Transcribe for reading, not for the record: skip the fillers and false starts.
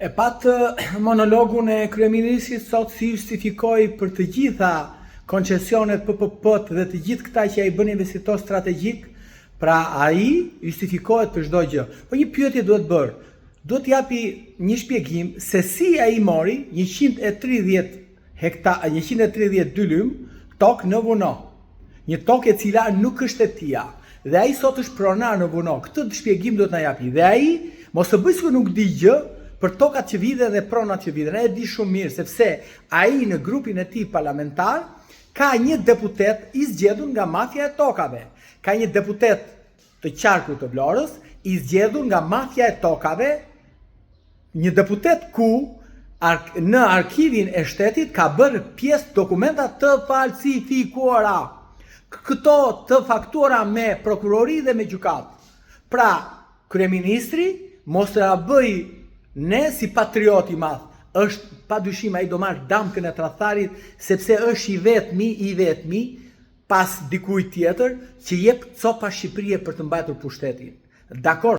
E patë monologun e kryeministrit sot si justifikoi për të gjitha koncesionet PPP-t dhe të gjithë këta që ai bën investitor strategjik, pra ai justifikohet për çdo gjë. Po një pyetje duhet bërë. Duhet japi një shpjegim se si ai mori 130 hektar, 132 lym tokë në Vuno. Një tokë e cila nuk është e tija. Dhe ai sot është pronar në Vuno. Këtë shpjegim duhet na japi. Dhe ai mos e bëj sikur nuk di gjë për tokat që viden dhe pronat që viden. E di shumë mirë, sepse ai në grupin e tij parlamentar ka një deputet i zgjedhur nga mafia e tokave. Ka një deputet të qarkut të Vlorës i zgjedhur nga mafia e tokave, një deputet ku në arkivin e shtetit ka bërë pjesë dokumenta të falsifikuara. Këto të faktuara me prokurori dhe me gjykat. Pra, kryeministri mos të bëj ne si patriot i madh, është padyshim ai do marr damkën e tradhtarit sepse është i vetmi pas dikujt tjetër që jep copa Shqipërie për të mbajtur pushtetin. Dakor.